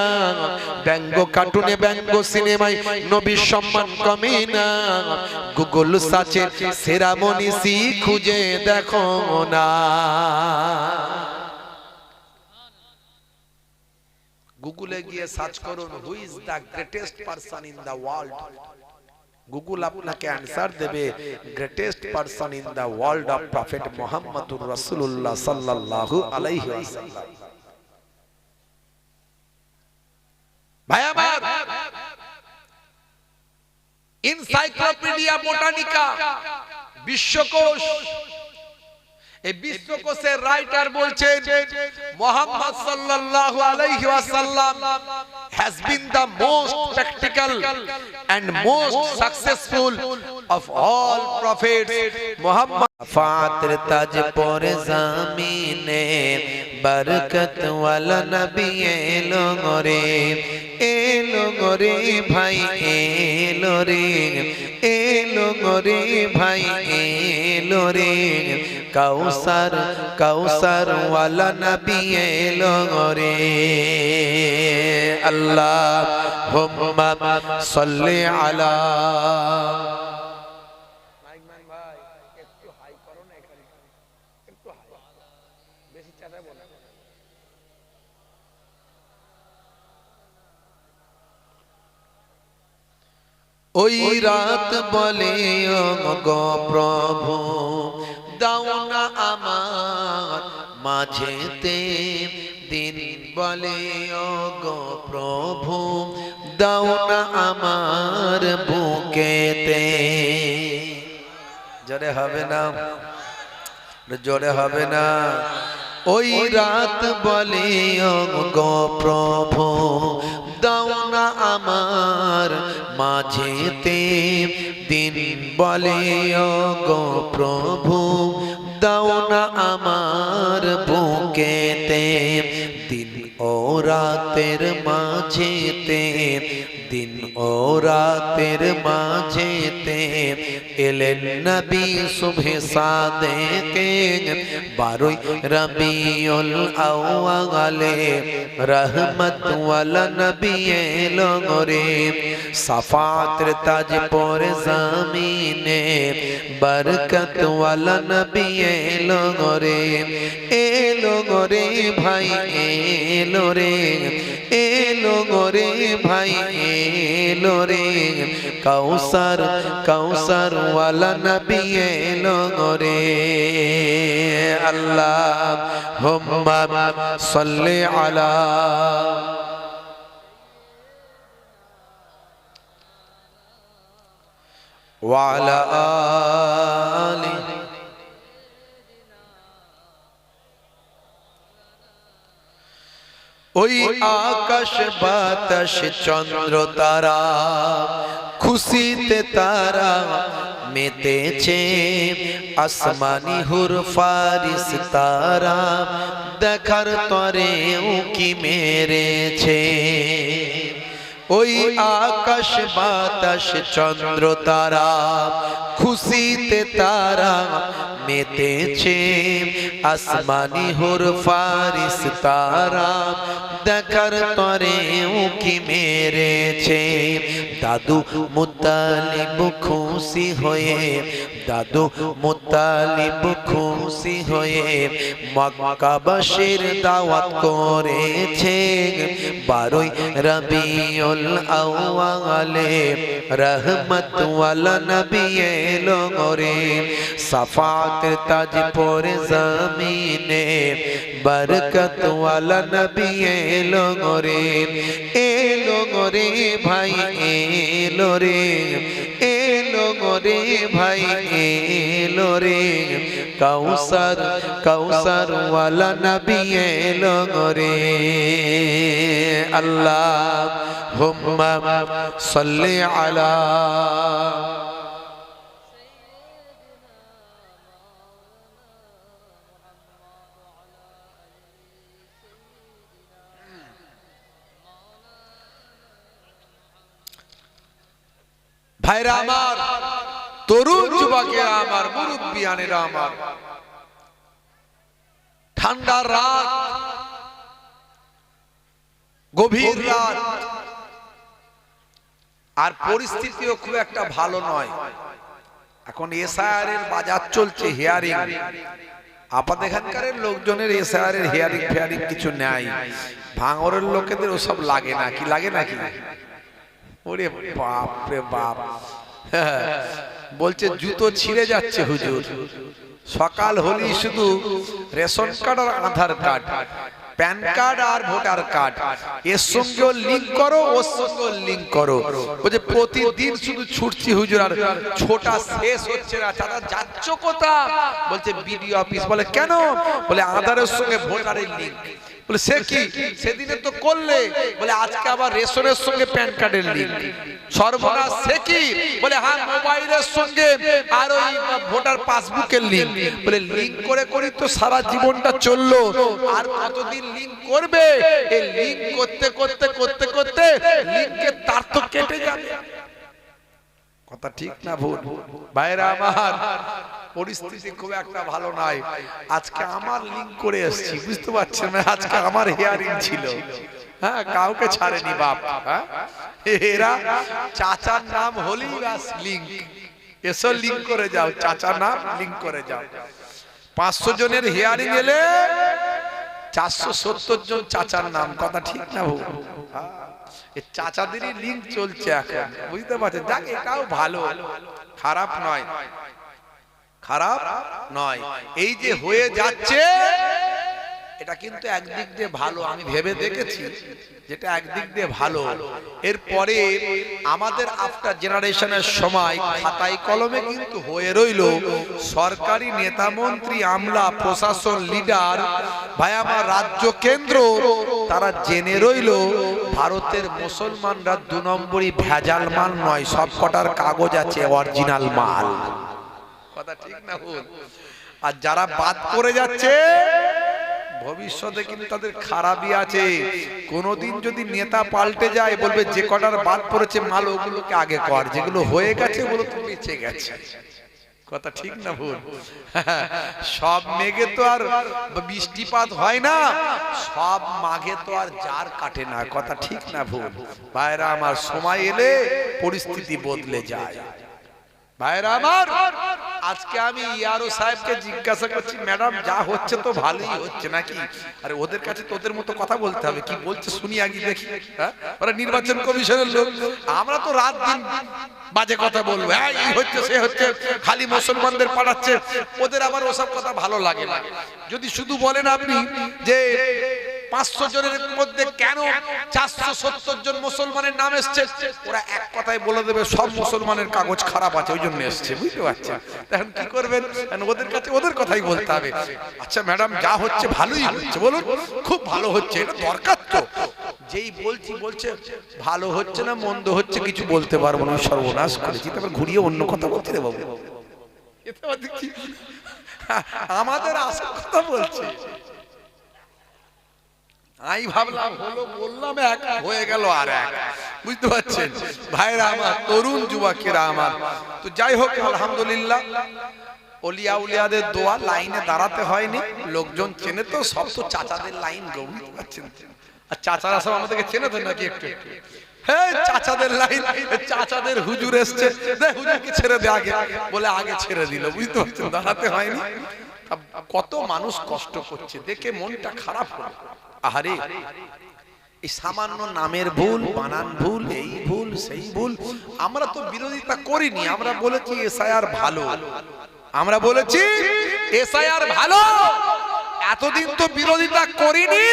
ব্যঙ্গ কার্টুনে ব্যঙ্গ সিনেমায় নবীর সম্মান কমে না। গুগল সার্চের সেরা মনীষী খুঁজে দেখো না, গুগলে গিয়ে সার্চ করুন who is the greatest person in the world. Google আপনাকে অ্যানসার দেবে greatest person in the world of prophet মুহাম্মদুর রাসূলুল্লাহ সাল্লাল্লাহু আলাইহি ওয়াসাল্লাম। ভাই আমার, এনসাইক্লোপিডিয়া বোটানিকা বিশ্বকোষ, এই বিশ্বকোষের রাইটার বলছেন মুহাম্মদ সাল্লাল্লাহু আলাইহি ওয়াসাল্লাম has been the most practical and most successful of all prophets. Muhammad Fatir ताज पर ज़मीने बरकत वाला नबी एलो रे भाई एलो रे भाई एलो रे, कौसर कौसर वाला नबी एलो रे। अल्लाहुम्मा सल्ली अला। ওই রাত বলে ও গো প্রভু দাও না আমার মাঝেতে, দিন বলে ও গো প্রভু দাও না আমার বুকেতে। জোরে হবে না, জোরে হবে না। ওই রাত বলে ও গো প্রভু দাও না আমার মাঝেতে, দিন বলে ও গো প্রভু দাও না আমার বুকেতে। দিন ও রাতের মাঝেতে, দিন ও রাতের মাঝেতে এলেন নবী সুবহে সাদেকে, 12 রবিউল আউয়ালে রহমত ওয়ালা নবী এলো রে। সাফাতের তাজ পর জমিনে বরকত ওয়ালা নবী এলো রে, এলো রে ভাই এলো রে, এলো রে ভাই এলো রে, কৌসর কৌসর ওয়ালা নবী এলো রে। আল্লাহুম্মা সাল্লি আলা। ওয়া আলা আলি। ওই আকাশ বাতাস চন্দ্র তারা খুশিতে তারা মেতেছে, আসমানি হুর ফারিস তারা দেখার তরে উকি মেরেছে। ওই আকাশ বাতাস চন্দ্র তারা খুশিতে তারা মেতেছে, আসমানি হুর ফারিস তারা দেখার তরে উকি মেরেছে। দাদু মুত্তালিব খুশি হয়ে, দাদু মুত্তালিব খুশি হয়ে মক্কাবাসীর দাওয়াত করেছে। 12 রবিউল আউয়ালে রহমত ওয়ালা নবী এলো রে, সাফাত তাজ পরে জমিনে বরকত ওয়ালা নবী এলো রে। এলো রে ভাই এলো রে, এলো রে ভাই এলো রে, কাউসার কাউসার ওয়ালা নবী এলো রে। আল্লাহুম্মা সাল্লি আলা ভাইরা আমার, তরুণ যুবকেরা আমার, মুরব্বিয়ানেরা আমার, ঠান্ডা রাত, গভীর রাত, আর পরিস্থিতিও খুব একটা ভালো নয়। এখন এসআইআর এর বাজার চলছে, হিয়ারিং। আপনাদের এখানকার লোকজনের এসআইআর এর হিয়ারিং ফেয়ারিং কিছু নেই, ভাঙরের লোকেদের ওসব লাগে না। কি লাগে নাকি? ওরে বাপ রে বাপ, বলছে জুতো ছিঁড়ে যাচ্ছে হুজুর। সকাল হলেই শুধু রেশন কার্ড আর আধার কার্ড, প্যান কার্ড আর ভোটার কার্ড, এর সঙ্গে লিংক করো, ওর সঙ্গে লিংক করো। বলছে প্রতিদিন শুধু ছুটছি হুজুর, আর ছোটা শেষ হচ্ছে না। চাচা যাচ্ছ কোথা? বলছে বিডিও অফিস। বলে কেন? বলে আধারের সঙ্গে ভোটারের লিংক। বলে সে কি? সেদিনে তো করলে। বলে আজকে আবার রেশনের সঙ্গে প্যান কার্ডের লিংক। সর্বনাশ, সে কি? বলে হ্যাঁ, মোবাইলের সঙ্গে আর ওই ভোটার পাসবুকের লিংক। বলে লিংক করে করে তো সারা জীবনটা চললো, আর কতদিন লিংক করবে? এই লিংক করতে করতে করতে করতে লিংকের তার তো কেটে যাবে। কথা ঠিক না ভুল? ভাইরা আমার, পরিস্থিতি খুব একটা ভালো নয়। আজকে আমার লিংক করে এসেছি, বুঝতে পারছেন না? আজকে আমার হিয়ারিং ছিল, হ্যাঁ, কাউকে ছাড়েনি বাপ। হ্যাঁ, এরা চাচার নাম হলেই বাস লিংক, এসো লিংক করে যাও, চাচার নাম লিংক করে যাও। 500 জনের হিয়ারিং এলে 470 জন চাচার নাম। কথা ঠিক না ভুল? চাচাদেরই লিংক চলছে এখন, বুঝতে পারছেন? যাক, এটাও ভালো, খারাপ নয়, খারাপ নয়। এই যে হয়ে যাচ্ছে, এটা কিন্তু একদিক দিয়ে ভালো। আমি ভেবে দেখেছি যেটা একদিক দিয়ে ভালো। এরপরে আমাদের আফটার জেনারেশনের সময় খাতায় কলমে কিন্তু হয়ে রইল সরকারি নেতা মন্ত্রী, আমলা, প্রশাসন, লিডার, ভাই আমার, রাজ্য কেন্দ্র, তারা জেনে রইল ভারতের মুসলমানরা 2 নম্বরই ভেজাল মাল নয়, সব কটার কাগজ আছে অরিজিনাল মাল। কথা ঠিক না ভুল? আর যারা বাদ করে যাচ্ছে ভবিষ্যতে কিন্তু তাদের খারাপই আছে। কোনদিন যদি নেতা পাল্টে যায়, বলবে যে কটার বাদ পড়েছে মাল ওগুলোকে আগে কর, যেগুলো হয়ে গেছে ওগুলো তো বেঁচে গেছে। কথা ঠিক না ভুল? সব মেঘে তো আর বৃষ্টিপাত হয় না, সব মাঘে তো আর জার কাটে না। কথা ঠিক না ভুল? ভাইরা আমার, সময় এলে পরিস্থিতি বদলে যায়। ভাইরা আমার, আজকে আমি ইয়ারো সাহেবকে জিজ্ঞাসা করছি, ম্যাডাম যা হচ্ছে তো ভালোই হচ্ছে নাকি? আরে ওদের কাছে তোদের মতো কথা বলতে হবে, কি বলছে শুনি আগে দেখি। হ্যাঁ, ওরা নির্বাচন কমিশনের লোক, আমরা তো রাত দিন বাজে কথা বলবো, হ্যাঁ এই হচ্ছে সে হচ্ছে, খালি মুসলমানদের পাঠাচ্ছে। ওদের আবার ওসব কথা ভালো লাগে না। যদি শুধু বলেন আপনি যে 500 জনের মধ্যে কেন 470 জন মুসলমানের নাম এসছে, ওরা এক কথায় বলে দেবে সব মুসলমানের কাগজ খারাপ আছে, ওই জন্য এসছে। বুঝতে পারছেন? এখন কি করবেন? ওদের কাছে ওদের কথাই বলতে হবে। আচ্ছা ম্যাডাম যা হচ্ছে ভালোই হচ্ছে, বলুন খুব ভালো হচ্ছে, এটা দরকার তো। যেই বলছি বলছে ভালো হচ্ছে না মন্দ হচ্ছে কিছু বলতে পারবো না, সর্বনাশ করেছি। তারপর ঘুরিয়ে অন্য কথা বলতে রে বাবু, আমাদের আসল কথা বলছে। আমি ভাবলাম হলো, বললাম এক, হয়ে গেল আর এক। বুঝতে পারছেন ভাইরা আমার, তরুণ যুবকেরা আমার। তো যাই হোক, আলহামদুলিল্লাহ ওলিয়া উলিয়াদের দোয়া, লাইনে দাঁড়াতে হয়নি, লোকজন চেনে তো, সব তো চাচাদের লাইন গো, বুঝতে পারছেন। আর চাচারা সব আমাদেরকে চেনে তো নাকি একটু একটু, হ্যাঁ চাচাদের লাইন, চাচাদের হুজুর এসছে, হুজুরকে ছেড়ে দে আগে, বলে আগে ছেড়ে দিল, বুঝতে পারছেন, দাঁড়াতে হয়নি। কত মানুষ কষ্ট করছে, দেখে মনটা খারাপ হলো। আহারে, এই সামান্য নামের ভুল, বানান ভুল, এই ভুল সেই ভুল, আমরা তো বিরোধিতা করিনি, আমরা বলেছি এসআইআর ভালো, আমরা বলেছি এসআইআর ভালো, এতদিন তো বিরোধিতা করিনি,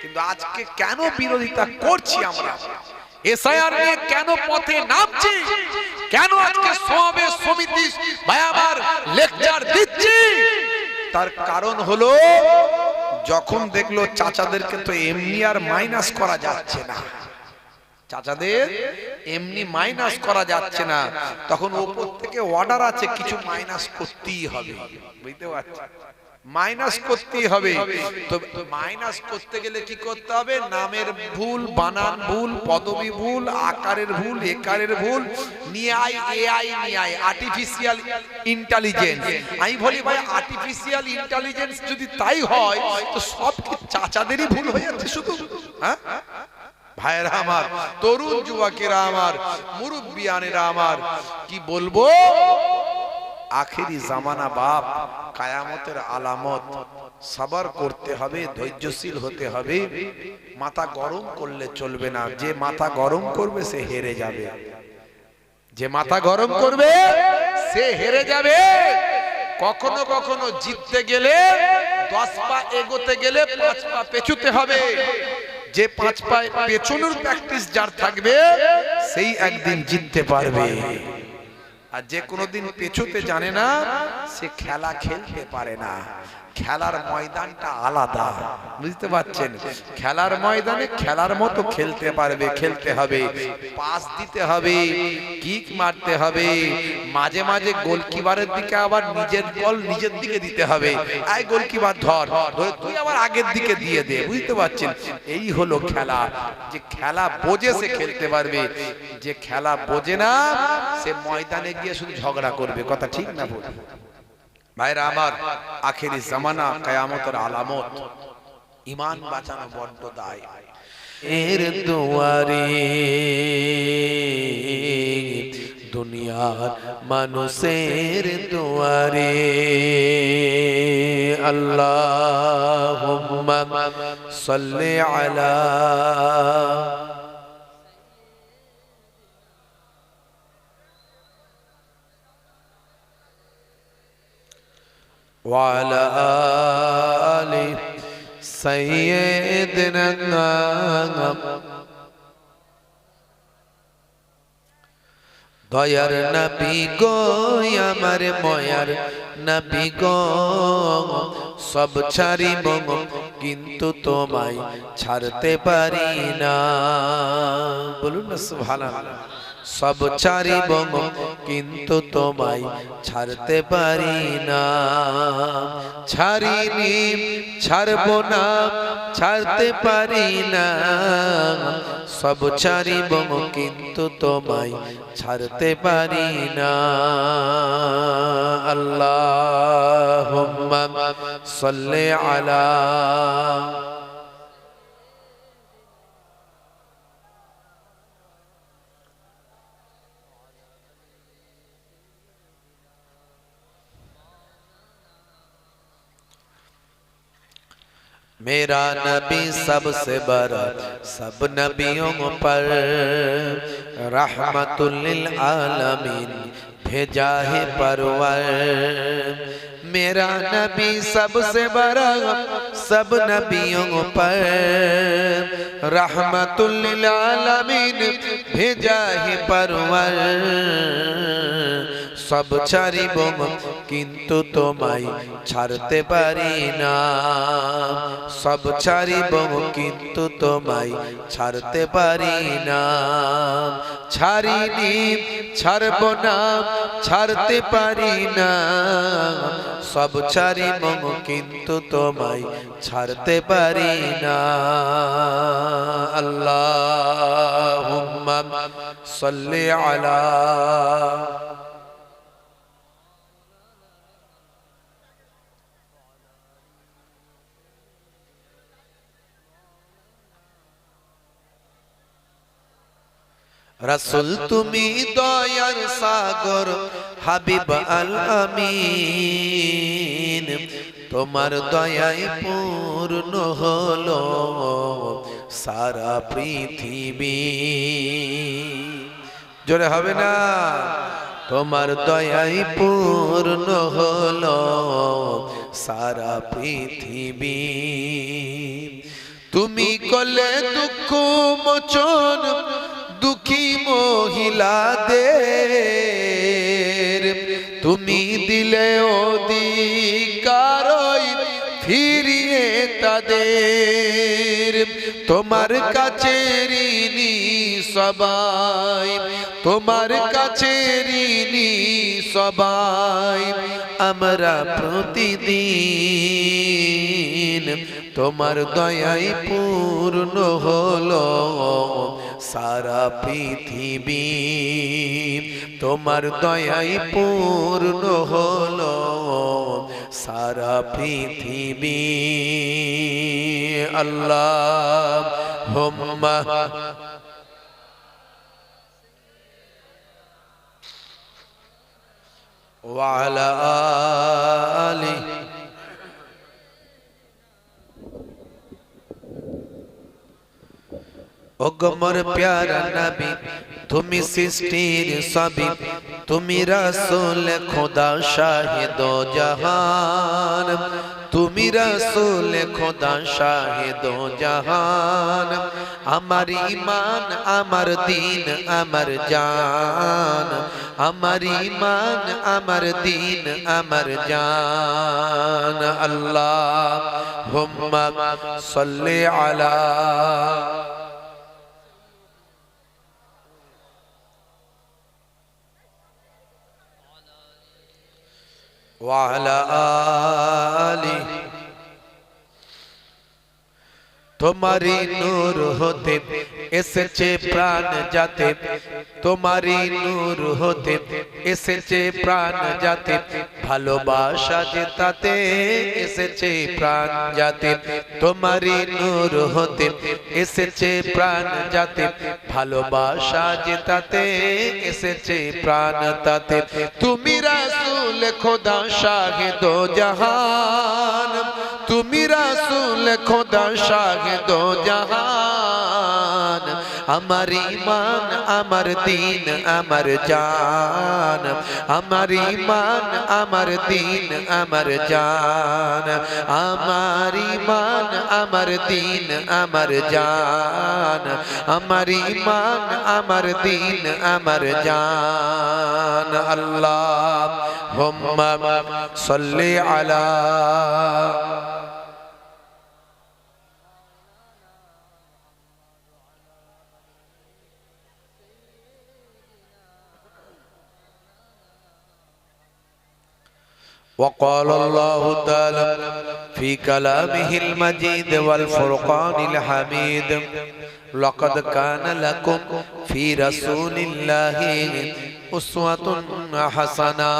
কিন্তু আজকে কেন বিরোধিতা করছি আমরা, এসআইআর নিয়ে কেন পথে নামছি, কেন আজকে সমাবেশ সমিতি ভাই আমার লেকচার দিচ্ছি, তার কারণ হলো যখন দেখলো চাচাদেরকে তো এমনি আর মাইনাস করা যাচ্ছে না, চাচাদের এমনি মাইনাস করা যাচ্ছে না, তখন উপর থেকে অর্ডার আছে কিছু মাইনাস করতেই হবে, বুঝতে পারছেন, মাইনাস করতেই হবে। তো মাইনাস করতে গেলে কি করতে হবে, নামের ভুল, বানান ভুল, পদবি ভুল, আকারের ভুল, একারের ভুল নিয়ে আই, এআই নিয়ে আই, আর্টিফিশিয়াল ইন্টেলিজেন্স। আমি বলি ভাই, আর্টিফিশিয়াল ইন্টেলিজেন্স যদি তাই হয়, তো সব কি চাচাদেরই ভুল হয়ে যাচ্ছে শুধু? হ্যাঁ ভাইরা আমার, তরুণ যুবকেরা আমার, মুরব্বিয়ানেরা আমার, কি বলবো, আখেরি জামানা বাপ, কায়ামতের আলামত, সবার করতে হবে, ধৈর্যশীল হতে হবে, মাথা গরম করলে চলবে না, যে মাথা গরম করবে সে হেরে যাবে, যে মাথা গরম করবে সে হেরে যাবে। কখনো কখনো জিততে গেলে 10 পা এগোতে গেলে 5 পা পেছুতে হবে, যে 5 পা পেছনের প্র্যাকটিস যার থাকবে সেই একদিন জিততে পারবে, আর যে কোনোদিন পেছুতে জানে না সে খেলা খেলতে পারে না। খেলার ময়দানটা আলাদা, বুঝতে পারছেন, খেলার ময়দানে খেলার মতো খেলতে পারবে, খেলতে হবে, পাস দিতে হবে, কিক মারতে হবে, মাঝে মাঝে গোলকিপারের দিকে আবার নিজের বল নিজের দিকে দিতে হবে, আয় গোলকিপার ধর, ধরে তুই আবার আগের দিকে দিয়ে দে, বুঝতে পারছেন, এই হলো খেলা। যে খেলা বোঝে সে খেলতে পারবে, যে খেলা বোঝে না সে ময়দানে গিয়ে শুধু ঝগড়া করবে, কথা ঠিক না বল ভাইরা আমার, আখেরি জামানা, কিয়ামতের আলামত, ঈমান বাঁচানো বড্ড দায়। এর দুয়ারে দুনিয়ার মানুষের দুয়ারে, আল্লাহুম্মা সাল্লি আলা وعلى آل سيدنا দয়ার নবী গো, আমার ময়ার নবী গো, সব ছাড়িব কিন্তু তোমায় ছাড়তে পারি না, বলুন না সুবহানাল্লাহ। সব ছাড়িব কিন্তু তোমায় ছাড়তে পারি না, ছাড়িনি ছাড়ব না, ছাড়তে পারি না, সব ছাড়িব কিন্তু তোমায় ছাড়তে পারি না। আল্লাহুম্মা সাল্লি আলা मेरा नबी सबसे बड़ा सब नबियों पर रहमतुल लिल आलमीन भेजा है परवर। मेरा नबी सबसे बड़ा सब नबियों पर रहमतुल लिल आलमीन भेजा है परवर। सब ছাড়িব কিন্তু তোমায় ছাড়তে পারি না, সব ছাড়িব কিন্তু তোমায় ছাড়তে পারি না, ছাড়িনি ছাড়ব না ছাড়তে পারি না সব ছাড়িব কিন্তু তোমায় ছাড়তে পারি না আল্লাহুম্মা সাল্লি আলা রাসূল তুমি দয়ার সাগর হাবিব আল আমিন তোমার দয়ায় পূর্ণ হলো সারা পৃথিবী জোরে হবে না তোমার দয়ায় পূর্ণ হলো সারা পৃথিবী তুমি করলে দুঃখ মোচন দুঃখী মহিলাদের তুমি দিলে অধিকার ফিরিয়ে তাদের তোমার কাছে ঋণী সবাই তোমার কাছে ঋণী সবাই আমরা প্রতিদিন তোমার দয়ায় পূর্ণ হলো সারা পৃথিবী তোমার দয়ায় পূর্ণ হলো সারা পৃথিবী আল্লাহুম্মা ওয়া আলা আলিহি ও গমর প্যারা নবী তুমি সৃষ্টির সবই তুমি রাসূল খোদা শাহিদ জাহান তুমি রাসূল খোদা শাহিদ জাহান আমার ঈমান আমার দ্বীন আমার জান আমার ঈমান আমার দ্বীন আমার জান আল্লাহুম্মা সাল্লি আলা وعلى آله তোমারি নূর হতে এসেছে প্রাণ যাতে তোমারি নূর হতে এসেছে প্রাণ যাতে ভালোবাসা যে তাতে এসেছে প্রাণ যাতে তোমারি নূর হতে এসেছে প্রাণ যাতে ভালোবাসা যে তাতে এসেছে প্রাণ তাতে তুমি রাসূল খোদা শাহিদ জাহান তুমি রাসূল খোদা শাহিদ জাহান আমার ঈমান আমার দ্বীন আমার জান আমার ঈমান আমার দ্বীন আমার জান আমার ঈমান আমার দ্বীন আমার জান আমার ঈমান আমার দ্বীন আমার জান আল্লাহুম্মা সাল্লি আলা وقال الله تعالى في كلامه المجيد والفرقان الحميد لقد كان لكم في رسول الله أسوة حسنة